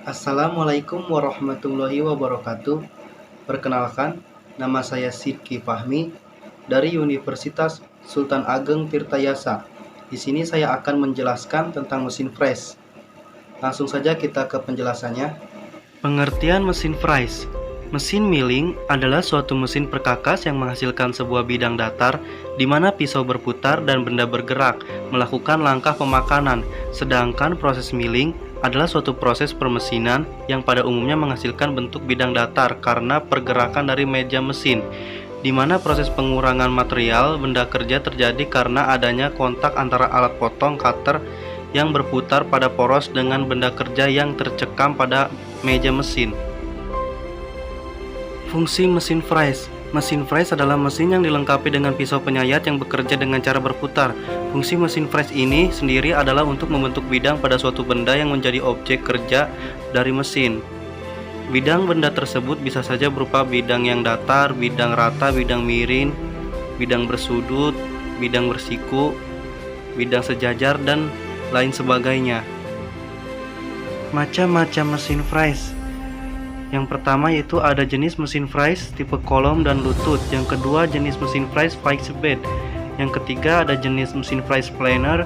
Assalamualaikum warahmatullahi wabarakatuh. Perkenalkan, nama saya Sidki Fahmi dari Universitas Sultan Ageng Tirtayasa. Di sini saya akan menjelaskan tentang mesin freeze. Langsung saja kita ke penjelasannya. Pengertian mesin freeze. Mesin milling adalah suatu mesin perkakas yang menghasilkan sebuah bidang datar di mana pisau berputar dan benda bergerak melakukan langkah pemakanan, sedangkan proses milling adalah suatu proses permesinan yang pada umumnya menghasilkan bentuk bidang datar karena pergerakan dari meja mesin, di mana proses pengurangan material benda kerja terjadi karena adanya kontak antara alat potong cutter yang berputar pada poros dengan benda kerja yang tercekam pada meja mesin. Fungsi mesin freeze. Mesin freeze adalah mesin yang dilengkapi dengan pisau penyayat yang bekerja dengan cara berputar. Fungsi mesin freeze ini sendiri adalah untuk membentuk bidang pada suatu benda yang menjadi objek kerja dari mesin. Bidang benda tersebut bisa saja berupa bidang yang datar, bidang rata, bidang miring, bidang bersudut, bidang bersiku, bidang sejajar, dan lain sebagainya. Macam-macam mesin freeze. Yang pertama yaitu ada jenis mesin freeze tipe kolom dan lutut. Yang kedua jenis mesin freeze fixed bed. Yang ketiga ada jenis mesin freeze planer.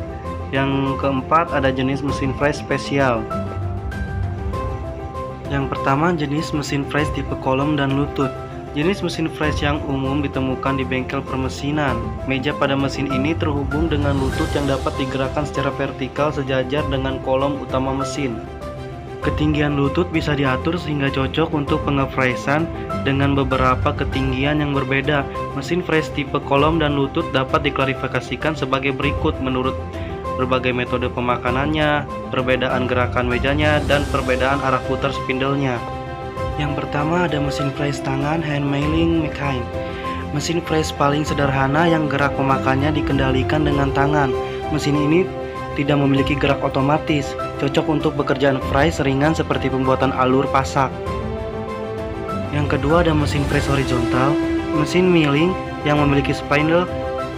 Yang keempat ada jenis mesin freeze spesial. Yang pertama jenis mesin freeze tipe kolom dan lutut. Jenis mesin freeze yang umum ditemukan di bengkel permesinan. Meja pada mesin ini terhubung dengan lutut yang dapat digerakkan secara vertikal sejajar dengan kolom utama mesin. Ketinggian lutut bisa diatur sehingga cocok untuk pengefreezan dengan beberapa ketinggian yang berbeda. Mesin freeze tipe kolom dan lutut dapat diklarifikasikan sebagai berikut menurut berbagai metode pemakanannya, perbedaan gerakan mejanya, dan perbedaan arah putar spindle-nya. Yang pertama ada mesin freeze tangan hand milling machine. Mesin freeze paling sederhana yang gerak pemakannya dikendalikan dengan tangan. Mesin ini tidak memiliki gerak otomatis, cocok untuk pekerjaan freeze ringan seperti pembuatan alur pasak. Yang kedua ada mesin freeze horizontal, mesin milling yang memiliki spindle,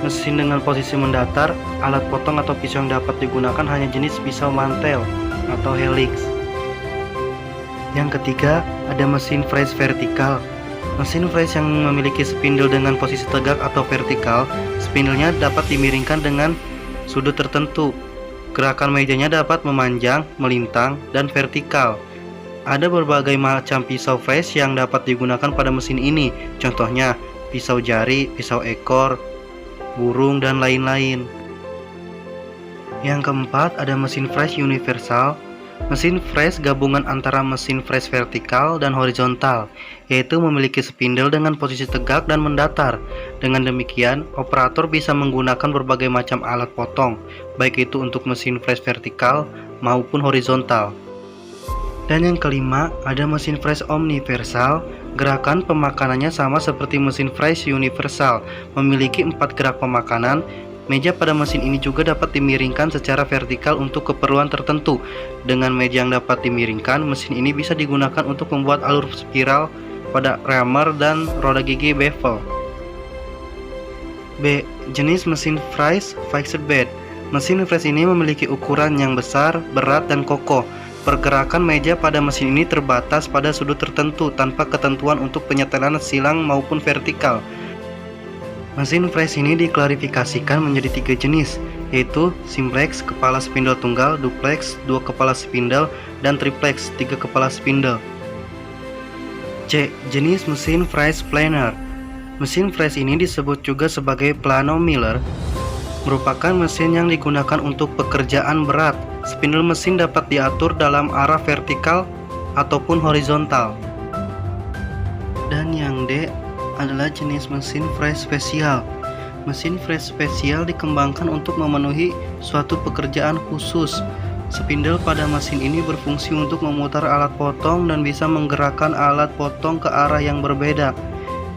mesin dengan posisi mendatar, alat potong atau pisau yang dapat digunakan hanya jenis pisau mantel atau helix. Yang ketiga ada mesin freeze vertikal. Mesin freeze yang memiliki spindle dengan posisi tegak atau vertikal, spindlenya dapat dimiringkan dengan sudut tertentu. Gerakan mejanya dapat memanjang, melintang, dan vertikal. Ada berbagai macam pisau freeze yang dapat digunakan pada mesin ini. Contohnya, pisau jari, pisau ekor, burung, dan lain-lain. Yang keempat, ada mesin freeze universal. Mesin freeze gabungan antara mesin freeze vertikal dan horizontal, yaitu memiliki spindle dengan posisi tegak dan mendatar. Dengan demikian, operator bisa menggunakan berbagai macam alat potong, baik itu untuk mesin freeze vertikal maupun horizontal. Dan yang kelima, ada mesin freeze omniversal. Gerakan pemakanannya sama seperti mesin freeze universal, memiliki 4 gerak pemakanan. Meja pada mesin ini juga dapat dimiringkan secara vertikal untuk keperluan tertentu. Dengan meja yang dapat dimiringkan, mesin ini bisa digunakan untuk membuat alur spiral pada rammer dan roda gigi bevel. B. Jenis mesin freeze fixed bed. Mesin freeze ini memiliki ukuran yang besar, berat, dan kokoh. Pergerakan meja pada mesin ini terbatas pada sudut tertentu tanpa ketentuan untuk penyetelan silang maupun vertikal. Mesin freeze ini diklarifikasikan menjadi 3 jenis, yaitu simplex kepala spindle tunggal, duplex 2 kepala spindle, dan triplex 3 kepala spindle. C. Jenis mesin freeze planer. Mesin freeze ini disebut juga sebagai plano miller, merupakan mesin yang digunakan untuk pekerjaan berat. Spindle mesin dapat diatur dalam arah vertikal ataupun horizontal. Dan yang D adalah jenis mesin freeze spesial. Mesin freeze spesial dikembangkan untuk memenuhi suatu pekerjaan khusus. Spindle pada mesin ini berfungsi untuk memutar alat potong dan bisa menggerakkan alat potong ke arah yang berbeda.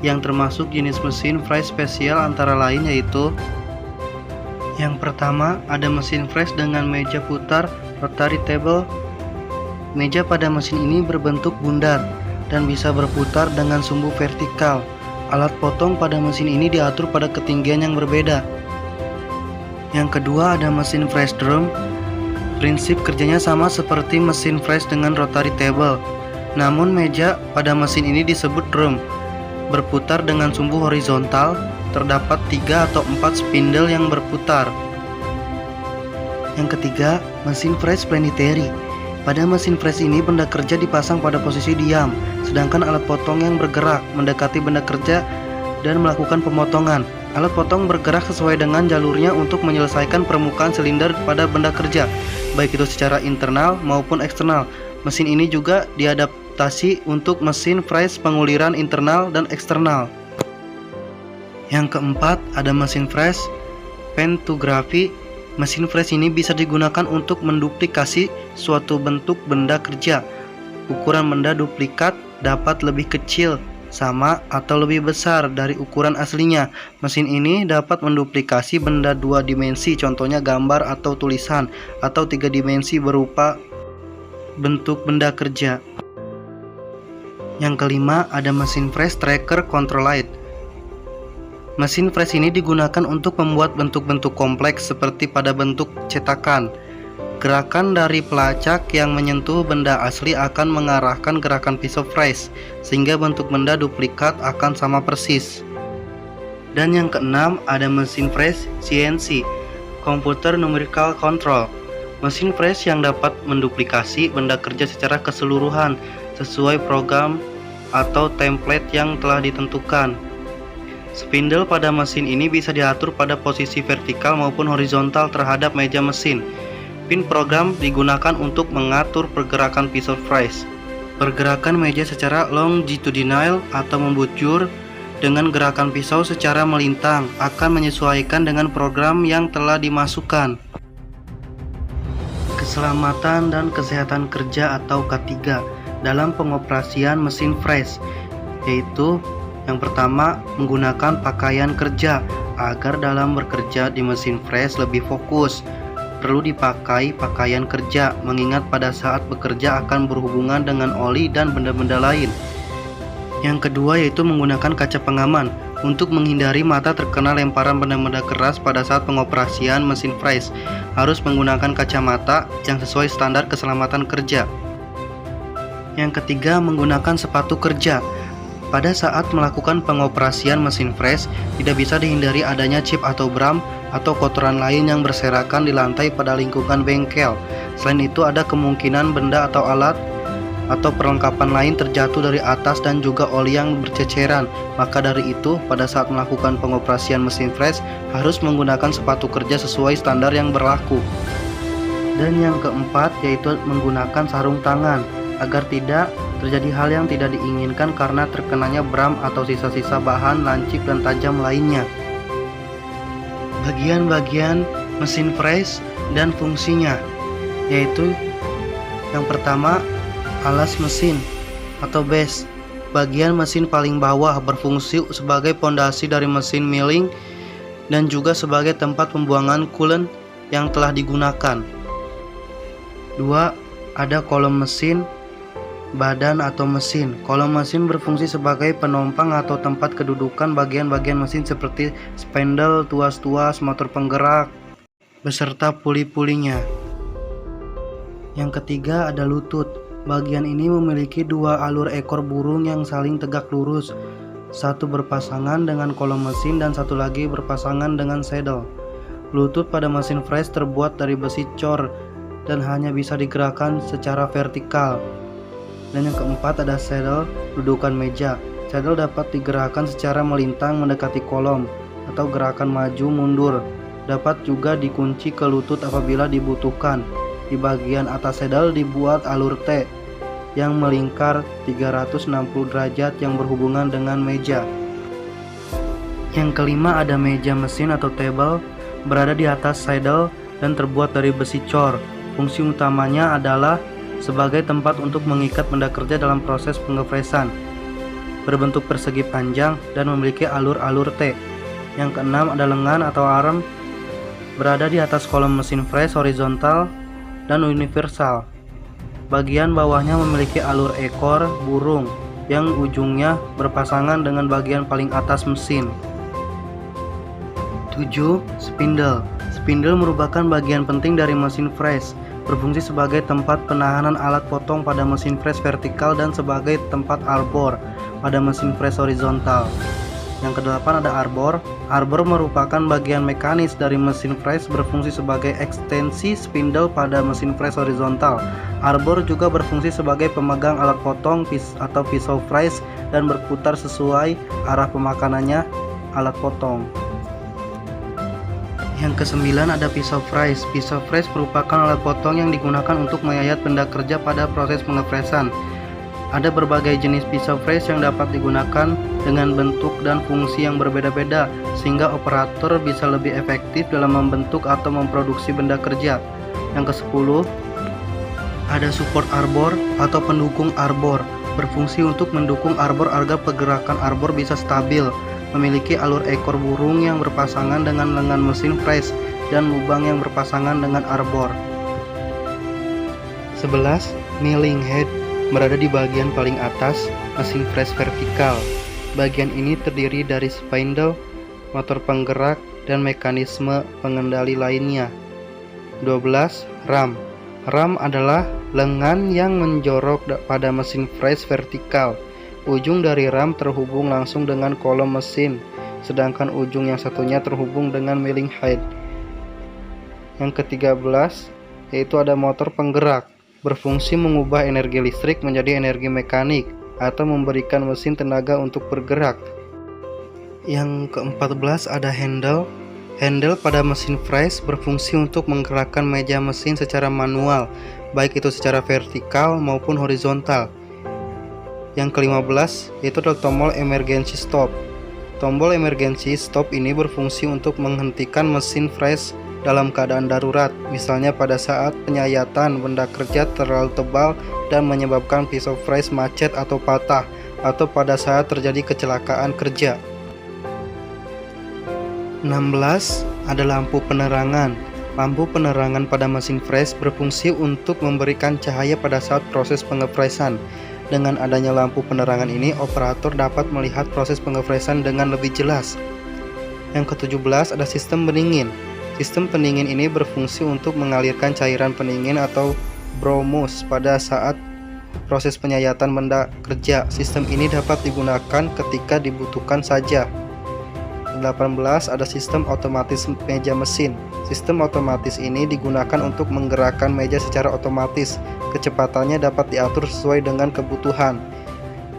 Yang termasuk jenis mesin freeze spesial antara lain yaitu: yang pertama ada mesin freeze dengan meja putar rotary table. Meja pada mesin ini berbentuk bundar dan bisa berputar dengan sumbu vertikal. Alat potong pada mesin ini diatur pada ketinggian yang berbeda. Yang kedua ada mesin freeze drum. Prinsip kerjanya sama seperti mesin fresh dengan rotary table. Namun meja pada mesin ini disebut drum. Berputar dengan sumbu horizontal, terdapat 3 atau 4 spindle yang berputar. Yang ketiga, mesin fresh planetary. Pada mesin fresh ini benda kerja dipasang pada posisi diam, sedangkan alat potong yang bergerak mendekati benda kerja dan melakukan pemotongan. Alat potong bergerak sesuai dengan jalurnya untuk menyelesaikan permukaan silinder pada benda kerja, baik itu secara internal maupun eksternal. Mesin ini juga diadaptasi untuk mesin fresh penguliran internal dan eksternal. Yang keempat, ada mesin fresh pantography. Mesin fresh ini bisa digunakan untuk menduplikasi suatu bentuk benda kerja. Ukuran benda duplikat dapat lebih kecil, sama, atau lebih besar dari ukuran aslinya. Mesin ini dapat menduplikasi benda 2 dimensi, contohnya gambar atau tulisan, atau 3 dimensi berupa bentuk benda kerja. Yang kelima, ada mesin fresh tracker controlled. Mesin fresh ini digunakan untuk membuat bentuk-bentuk kompleks seperti pada bentuk cetakan. Gerakan dari pelacak yang menyentuh benda asli akan mengarahkan gerakan pisau fresh, sehingga bentuk benda duplikat akan sama persis. Dan yang keenam, ada mesin fresh CNC, Computer Numerical Control. Mesin fresh yang dapat menduplikasi benda kerja secara keseluruhan sesuai program atau template yang telah ditentukan. Spindle pada mesin ini bisa diatur pada posisi vertikal maupun horizontal terhadap meja mesin. Pin program digunakan untuk mengatur pergerakan pisau fresh. Pergerakan meja secara longitudinal atau membujur dengan gerakan pisau secara melintang akan menyesuaikan dengan program yang telah dimasukkan. Keselamatan dan kesehatan kerja atau K3 dalam pengoperasian mesin fresh, yaitu yang pertama, menggunakan pakaian kerja agar dalam bekerja di mesin fresh lebih fokus. Perlu dipakai pakaian kerja, mengingat pada saat bekerja akan berhubungan dengan oli dan benda-benda lain. Yang kedua yaitu menggunakan kaca pengaman untuk menghindari mata terkena lemparan benda-benda keras pada saat pengoperasian mesin fresh. Harus menggunakan kacamata yang sesuai standar keselamatan kerja. Yang ketiga, menggunakan sepatu kerja. Pada saat melakukan pengoperasian mesin fresh, tidak bisa dihindari adanya chip atau bram atau kotoran lain yang berserakan di lantai pada lingkungan bengkel. Selain itu, ada kemungkinan benda atau alat atau perlengkapan lain terjatuh dari atas dan juga oli yang berceceran. Maka dari itu, pada saat melakukan pengoperasian mesin fresh, harus menggunakan sepatu kerja sesuai standar yang berlaku. Dan yang keempat, yaitu menggunakan sarung tangan agar tidak terjadi hal yang tidak diinginkan karena terkenanya bram atau sisa-sisa bahan lancip dan tajam lainnya. Bagian-bagian mesin fresh dan fungsinya, yaitu yang pertama, alas mesin atau base. Bagian mesin paling bawah berfungsi sebagai pondasi dari mesin milling dan juga sebagai tempat pembuangan coolant yang telah digunakan. 2. Ada kolom mesin, badan atau mesin. Kolom mesin berfungsi sebagai penompang atau tempat kedudukan bagian-bagian mesin seperti spandel, tuas-tuas, motor penggerak, beserta puli-pulinya. Yang ketiga ada lutut. Bagian ini memiliki 2 alur ekor burung yang saling tegak lurus. Satu berpasangan dengan kolom mesin dan satu lagi berpasangan dengan saddle. Lutut pada mesin fresh terbuat dari besi cor dan hanya bisa digerakkan secara vertikal. Dan yang keempat ada saddle, dudukan meja. Saddle dapat digerakkan secara melintang mendekati kolom atau gerakan maju mundur. Dapat juga dikunci ke lutut apabila dibutuhkan. Di bagian atas saddle dibuat alur T yang melingkar 360 derajat yang berhubungan dengan meja. Yang kelima ada meja mesin atau table, berada di atas saddle dan terbuat dari besi cor. Fungsi utamanya adalah sebagai tempat untuk mengikat benda kerja dalam proses pengefresan. Berbentuk persegi panjang dan memiliki alur-alur T. Yang keenam ada lengan atau arm, berada di atas kolom mesin fresh horizontal dan universal. Bagian bawahnya memiliki alur ekor burung yang ujungnya berpasangan dengan bagian paling atas mesin. 7. Spindle. Spindle merupakan bagian penting dari mesin fresh. berfungsi sebagai tempat penahanan alat potong pada mesin fresh vertikal dan sebagai tempat arbor pada mesin fresh horizontal. Yang kedelapan ada arbor. Arbor merupakan bagian mekanis dari mesin fresh berfungsi sebagai ekstensi spindle pada mesin fresh horizontal. Arbor juga berfungsi sebagai pemegang alat potong atau pisau fresh dan berputar sesuai arah pemakanannya alat potong. Yang kesembilan ada pisau fresh. Pisau fresh merupakan alat potong yang digunakan untuk menggayat benda kerja pada proses pengefresan. Ada berbagai jenis pisau fresh yang dapat digunakan dengan bentuk dan fungsi yang berbeda-beda, sehingga operator bisa lebih efektif dalam membentuk atau memproduksi benda kerja. Yang ke-10 ada support arbor atau pendukung arbor, berfungsi untuk mendukung arbor agar pergerakan arbor bisa stabil, memiliki alur ekor burung yang berpasangan dengan lengan mesin fresh dan lubang yang berpasangan dengan arbor. 11. Milling head berada di bagian paling atas mesin fresh vertikal. Bagian ini terdiri dari spindle, motor penggerak, dan mekanisme pengendali lainnya. 12. Ram. Ram adalah lengan yang menjorok pada mesin fresh vertikal. Ujung dari ram terhubung langsung dengan kolom mesin, sedangkan ujung yang satunya terhubung dengan milling head. Yang ke-13 yaitu ada motor penggerak, berfungsi mengubah energi listrik menjadi energi mekanik atau memberikan mesin tenaga untuk bergerak. Yang ke-14 ada handle. Handle pada mesin fresh berfungsi untuk menggerakkan meja mesin secara manual, baik itu secara vertikal maupun horizontal. Yang ke-15 yaitu adalah tombol emergency stop. Tombol emergency stop ini berfungsi untuk menghentikan mesin fresh dalam keadaan darurat, misalnya pada saat penyayatan benda kerja terlalu tebal dan menyebabkan pisau fresh macet atau patah, atau pada saat terjadi kecelakaan kerja. 16 ada lampu penerangan. Lampu penerangan pada mesin fresh berfungsi untuk memberikan cahaya pada saat proses pengefresan. Dengan adanya lampu penerangan ini, operator dapat melihat proses pengefresan dengan lebih jelas. Yang ke-17 ada sistem pendingin. Sistem pendingin ini berfungsi untuk mengalirkan cairan pendingin atau bromous pada saat proses penyayatan benda kerja. Sistem ini dapat digunakan ketika dibutuhkan saja. 18 ada sistem otomatis meja mesin. Sistem otomatis ini digunakan untuk menggerakkan meja secara otomatis. Kecepatannya dapat diatur sesuai dengan kebutuhan.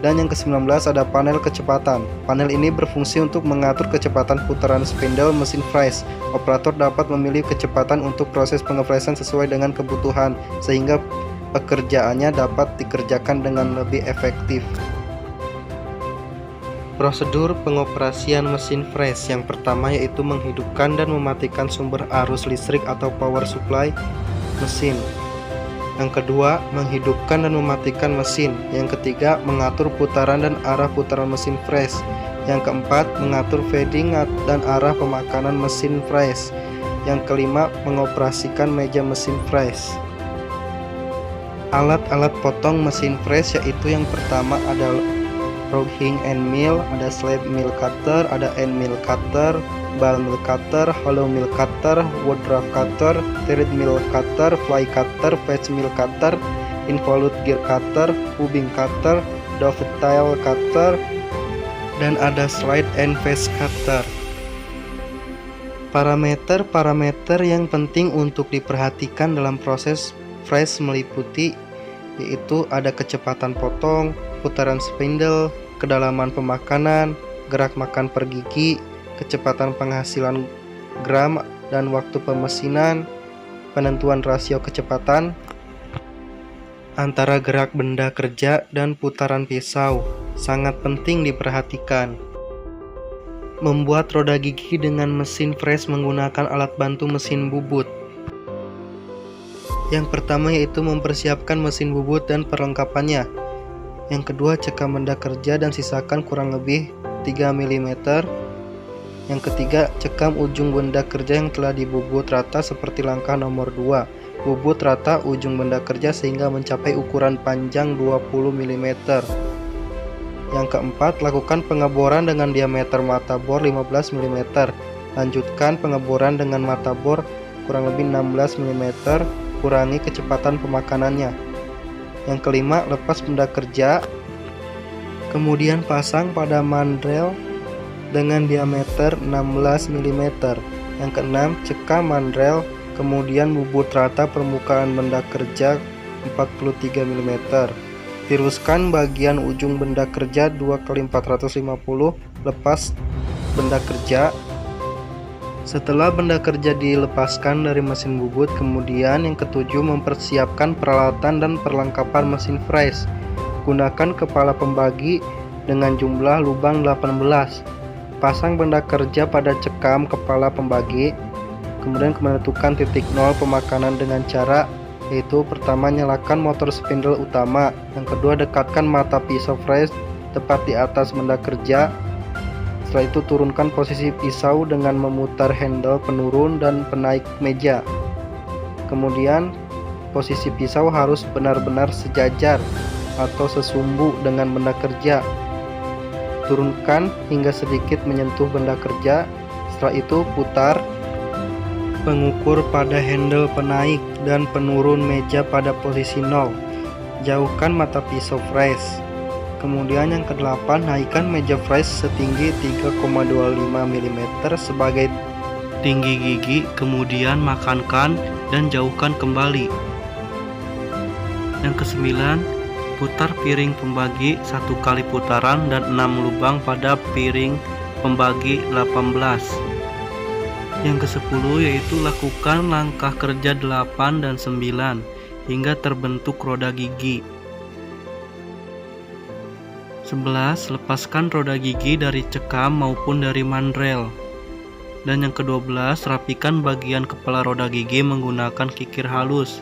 Dan yang ke-19 ada panel kecepatan. Panel ini berfungsi untuk mengatur kecepatan putaran spindle mesin fresh. Operator dapat memilih kecepatan untuk proses pengefresan sesuai dengan kebutuhan, sehingga pekerjaannya dapat dikerjakan dengan lebih efektif. Prosedur pengoperasian mesin fresh yang pertama yaitu menghidupkan dan mematikan sumber arus listrik atau power supply mesin. Yang kedua, menghidupkan dan mematikan mesin. Yang ketiga, mengatur putaran dan arah putaran mesin fresh. Yang keempat, mengatur feeding dan arah pemakanan mesin fresh. Yang kelima, mengoperasikan meja mesin fresh. Alat-alat potong mesin fresh yaitu yang pertama adalah roughing and mill, ada slab mill cutter, ada end mill cutter, ball mill cutter, hollow mill cutter, wood draft cutter, thread mill cutter, fly cutter, patch mill cutter, involute gear cutter, tubing cutter, dovetail cutter, dan ada slide and face cutter. Parameter-parameter yang penting untuk diperhatikan dalam proses fresh meliputi yaitu ada kecepatan potong, putaran spindle, kedalaman pemakanan, gerak makan per gigi, kecepatan penghasilan gram dan waktu pemesinan, penentuan rasio kecepatan antara gerak benda kerja dan putaran pisau sangat penting diperhatikan. Membuat roda gigi dengan mesin fresh menggunakan alat bantu mesin bubut. Yang pertama yaitu mempersiapkan mesin bubut dan perlengkapannya. Yang kedua, cekam benda kerja dan sisakan kurang lebih 3 mm. Yang ketiga, cekam ujung benda kerja yang telah dibubut rata seperti langkah nomor 2. Bubut rata ujung benda kerja sehingga mencapai ukuran panjang 20 mm. Yang keempat, lakukan pengeboran dengan diameter mata bor 15 mm. Lanjutkan pengeboran dengan mata bor kurang lebih 16 mm kurangi kecepatan pemakanannya. Yang kelima, lepas benda kerja, kemudian pasang pada mandrel dengan diameter 16 mm. Yang keenam, cekam mandrel, kemudian bubut rata permukaan benda kerja 43 mm. Tiruskan bagian ujung benda kerja 2x450, lepas benda kerja. Setelah benda kerja dilepaskan dari mesin bubut, kemudian yang ketujuh, mempersiapkan peralatan dan perlengkapan mesin fries. Gunakan kepala pembagi dengan jumlah lubang 18. Pasang benda kerja pada cekam kepala pembagi, kemudian menentukan titik nol pemakanan dengan cara yaitu pertama, nyalakan motor spindle utama. Yang kedua, dekatkan mata pisau fries tepat di atas benda kerja. Setelah itu turunkan posisi pisau dengan memutar handle penurun dan penaik meja. Kemudian posisi pisau harus benar-benar sejajar atau sesumbu dengan benda kerja. Turunkan hingga sedikit menyentuh benda kerja. Setelah itu putar pengukur pada handle penaik dan penurun meja pada posisi 0. Jauhkan mata pisau fries. Kemudian yang ke-8, naikkan meja fries setinggi 3,25 mm sebagai tinggi gigi, kemudian makankan dan jauhkan kembali. Yang ke-9, putar piring pembagi 1 kali putaran dan 6 lubang pada piring pembagi 18. Yang ke-10 yaitu lakukan langkah kerja 8 dan 9 hingga terbentuk roda gigi. 11. Lepaskan roda gigi dari cekam maupun dari mandrel. Dan yang ke-12, rapikan bagian kepala roda gigi menggunakan kikir halus.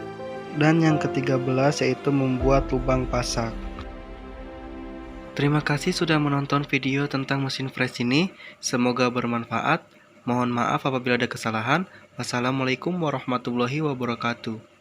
Dan yang ke-13 yaitu membuat lubang pasak. Terima kasih sudah menonton video tentang mesin fries ini. Semoga bermanfaat. Mohon maaf apabila ada kesalahan. Wassalamualaikum warahmatullahi wabarakatuh.